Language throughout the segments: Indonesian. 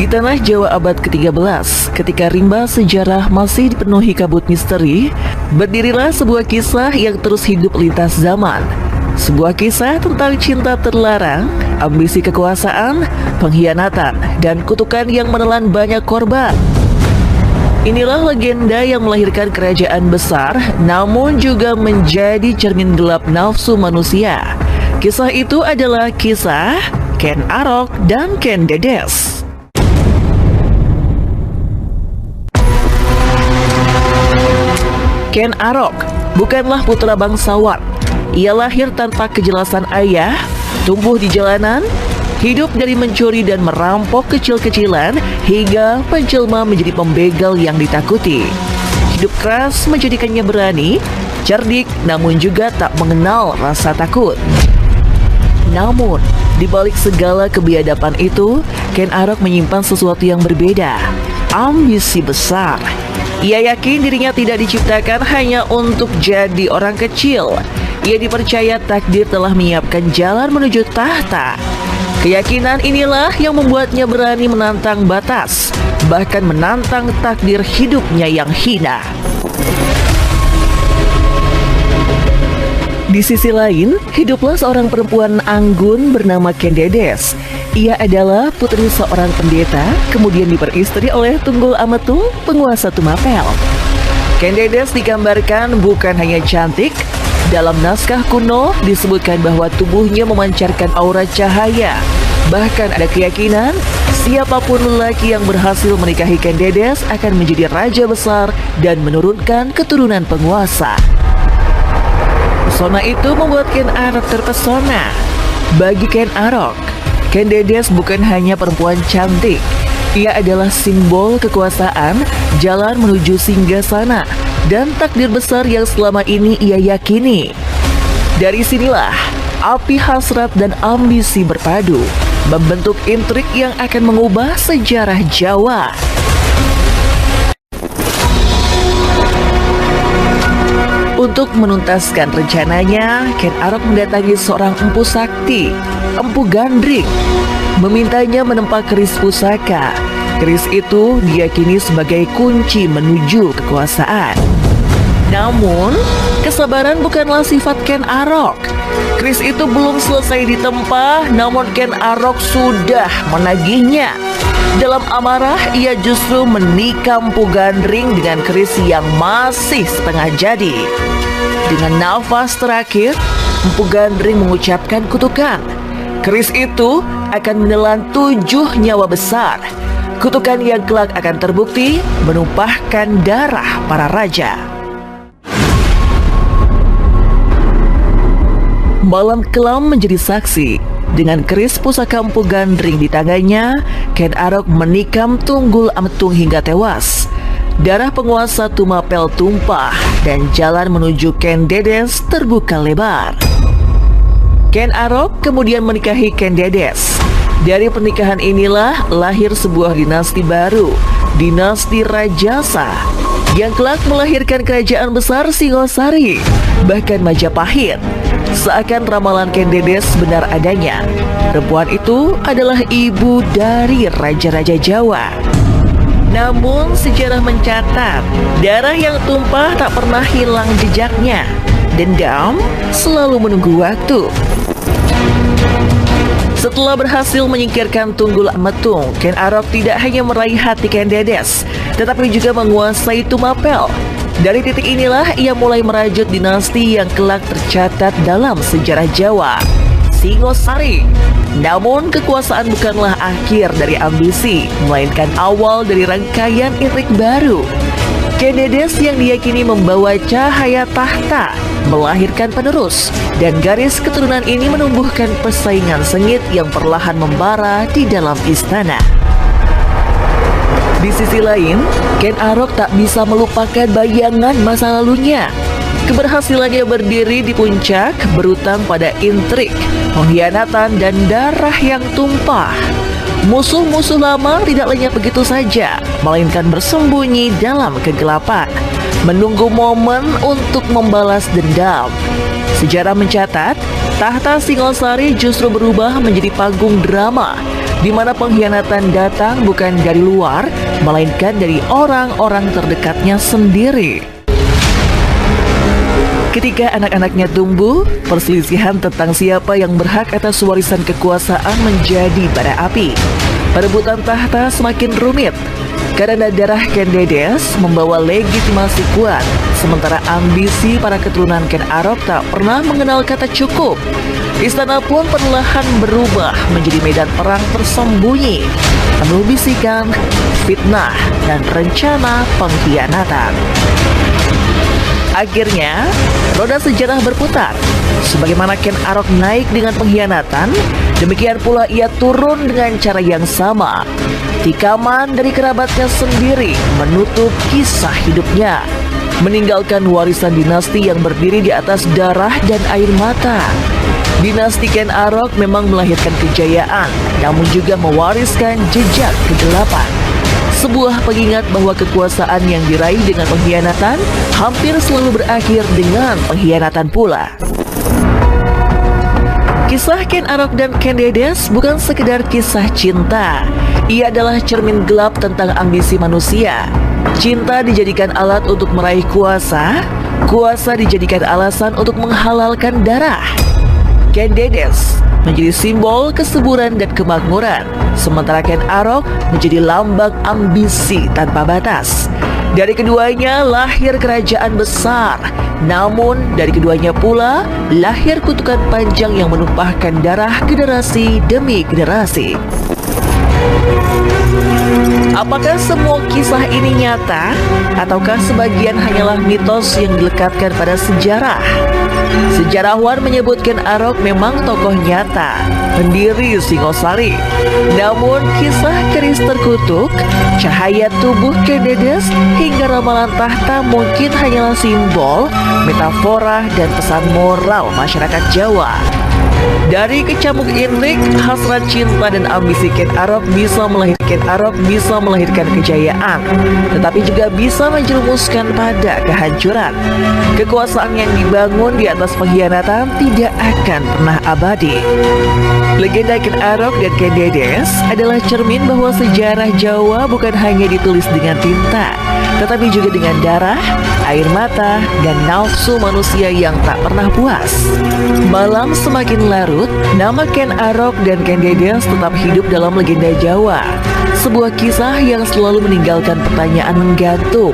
Di tanah Jawa abad ke-13, ketika rimba sejarah masih dipenuhi kabut misteri, berdirilah sebuah kisah yang terus hidup lintas zaman. Sebuah kisah tentang cinta terlarang, ambisi kekuasaan, pengkhianatan, dan kutukan yang menelan banyak korban. Inilah legenda yang melahirkan kerajaan besar, namun juga menjadi cermin gelap nafsu manusia. Kisah itu adalah kisah Ken Arok dan Ken Dedes. Ken Arok bukanlah putra bangsawan. Ia lahir tanpa kejelasan ayah, tumbuh di jalanan, hidup dari mencuri dan merampok kecil-kecilan hingga menjelma menjadi pembegal yang ditakuti. Hidup keras menjadikannya berani, cerdik, namun juga tak mengenal rasa takut. Namun, di balik segala kebiadaban itu, Ken Arok menyimpan sesuatu yang berbeda, ambisi besar. Ia yakin dirinya tidak diciptakan hanya untuk jadi orang kecil. Ia dipercaya takdir telah menyiapkan jalan menuju tahta. Keyakinan inilah yang membuatnya berani menantang batas, bahkan menantang takdir hidupnya yang hina. Di sisi lain, hiduplah seorang perempuan anggun bernama Ken Dedes. Ia adalah putri seorang pendeta, kemudian diperistri oleh Tunggul Ametung, penguasa Tumapel. Ken Dedes digambarkan bukan hanya cantik. Dalam naskah kuno disebutkan bahwa tubuhnya memancarkan aura cahaya. Bahkan ada keyakinan siapapun lelaki yang berhasil menikahi Ken Dedes akan menjadi raja besar dan menurunkan keturunan penguasa. Pesona itu membuat Ken Arok terpesona. Bagi Ken Arok, Ken Dedes bukan hanya perempuan cantik. Ia adalah simbol kekuasaan, jalan menuju singgasana, dan takdir besar yang selama ini ia yakini. Dari sinilah api hasrat dan ambisi berpadu, membentuk intrik yang akan mengubah sejarah Jawa. Untuk menuntaskan rencananya, Ken Arok mendatangi seorang empu sakti, Empu Gandring, memintanya menempa keris pusaka. Keris itu diyakini sebagai kunci menuju kekuasaan. Namun, kesabaran bukanlah sifat Ken Arok. Keris itu belum selesai ditempa, namun Ken Arok sudah menagihnya. Dalam amarah, ia justru menikam Empu Gandring dengan keris yang masih setengah jadi. Dengan nafas terakhir, Empu Gandring mengucapkan kutukan. Keris itu akan menelan 7 nyawa besar. Kutukan yang kelak akan terbukti menumpahkan darah para raja. Malam kelam menjadi saksi. Dengan keris pusaka Empu Gandring di tangannya, Ken Arok menikam Tunggul Ametung hingga tewas. Darah penguasa Tumapel tumpah dan jalan menuju Ken Dedes terbuka lebar. Ken Arok kemudian menikahi Ken Dedes. Dari pernikahan inilah lahir sebuah dinasti baru, dinasti Rajasa, yang kelak melahirkan kerajaan besar Singosari, bahkan Majapahit. Seakan ramalan Ken Dedes benar adanya, perempuan itu adalah ibu dari raja-raja Jawa. Namun sejarah mencatat, darah yang tumpah tak pernah hilang jejaknya. Dendam selalu menunggu waktu. Setelah berhasil menyingkirkan Tunggul Ametung, Ken Arok tidak hanya meraih hati Ken Dedes, tetapi juga menguasai Tumapel. Dari titik inilah ia mulai merajut dinasti yang kelak tercatat dalam sejarah Jawa, Singosari. Namun kekuasaan bukanlah akhir dari ambisi, melainkan awal dari rangkaian intrik baru. Ken Dedes yang diyakini membawa cahaya tahta, melahirkan penerus, dan garis keturunan ini menumbuhkan persaingan sengit yang perlahan membara di dalam istana. Di sisi lain, Ken Arok tak bisa melupakan bayangan masa lalunya. Keberhasilannya berdiri di puncak berutang pada intrik, pengkhianatan, dan darah yang tumpah. Musuh-musuh lama tidak lenyap begitu saja, melainkan bersembunyi dalam kegelapan, menunggu momen untuk membalas dendam. Sejarah mencatat, Tahta Singosari justru berubah menjadi panggung drama, di mana pengkhianatan datang bukan dari luar, melainkan dari orang-orang terdekatnya sendiri. Ketika anak-anaknya tumbuh, perselisihan tentang siapa yang berhak atas warisan kekuasaan menjadi bara api. Perebutan tahta semakin rumit, karena darah Ken Dedes membawa legitimasi kuat, sementara ambisi para keturunan Ken Arok tak pernah mengenal kata cukup. Istana pun perlahan berubah menjadi medan perang tersembunyi, penuh bisikan, fitnah, dan rencana pengkhianatan. Akhirnya, roda sejarah berputar. Sebagaimana Ken Arok naik dengan pengkhianatan, demikian pula ia turun dengan cara yang sama. Tikaman dari kerabatnya sendiri menutup kisah hidupnya, meninggalkan warisan dinasti yang berdiri di atas darah dan air mata. Dinasti Ken Arok memang melahirkan kejayaan, namun juga mewariskan jejak kegelapan. Sebuah pengingat bahwa kekuasaan yang diraih dengan pengkhianatan hampir selalu berakhir dengan pengkhianatan pula. Kisah Ken Arok dan Ken Dedes bukan sekedar kisah cinta. Ia adalah cermin gelap tentang ambisi manusia. Cinta dijadikan alat untuk meraih kuasa, kuasa dijadikan alasan untuk menghalalkan darah. Ken Dedes menjadi simbol kesuburan dan kemakmuran, sementara Ken Arok menjadi lambang ambisi tanpa batas. Dari keduanya lahir kerajaan besar, namun dari keduanya pula lahir kutukan panjang yang menumpahkan darah generasi demi generasi. Apakah semua kisah ini nyata, ataukah sebagian hanyalah mitos yang dilekatkan pada sejarah? Sejarawan menyebut Ken Arok memang tokoh nyata, pendiri Singosari. Namun kisah keris terkutuk, cahaya tubuh Ken Dedes, hingga ramalan tahta mungkin hanyalah simbol, metafora, dan pesan moral masyarakat Jawa. Dari kecamuk inrik, hasrat cinta dan ambisi Ken Arok bisa melahirkan kejayaan, tetapi juga bisa menjerumuskan pada kehancuran. Kekuasaan yang dibangun di atas pengkhianatan tidak akan pernah abadi. Legenda Ken Arok dan Ken Dedes adalah cermin bahwa sejarah Jawa bukan hanya ditulis dengan tinta, tetapi juga dengan darah, air mata, dan nafsu manusia yang tak pernah puas. Malam semakin larut, nama Ken Arok dan Ken Dedes tetap hidup dalam legenda Jawa. Sebuah kisah yang selalu meninggalkan pertanyaan menggantung.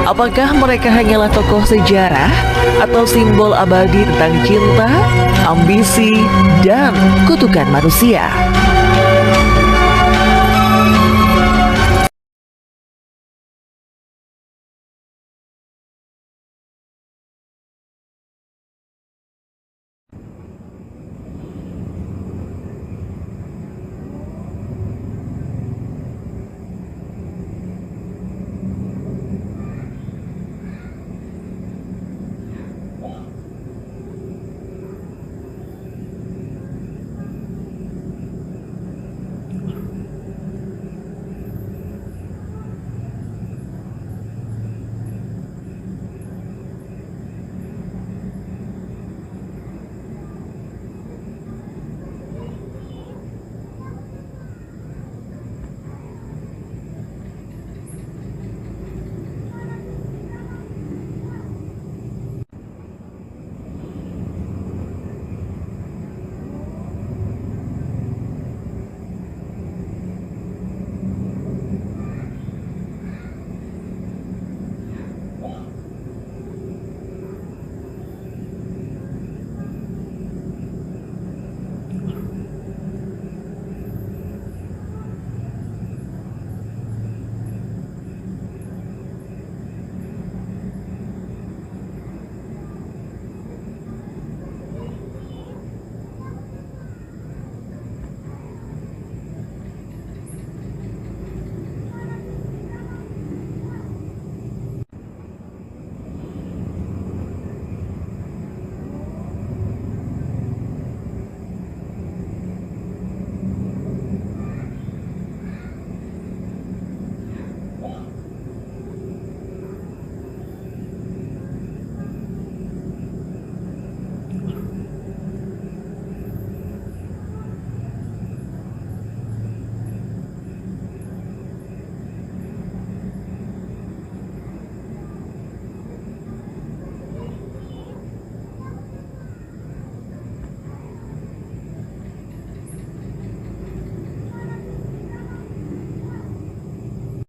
Apakah mereka hanyalah tokoh sejarah atau simbol abadi tentang cinta, ambisi, dan kutukan manusia?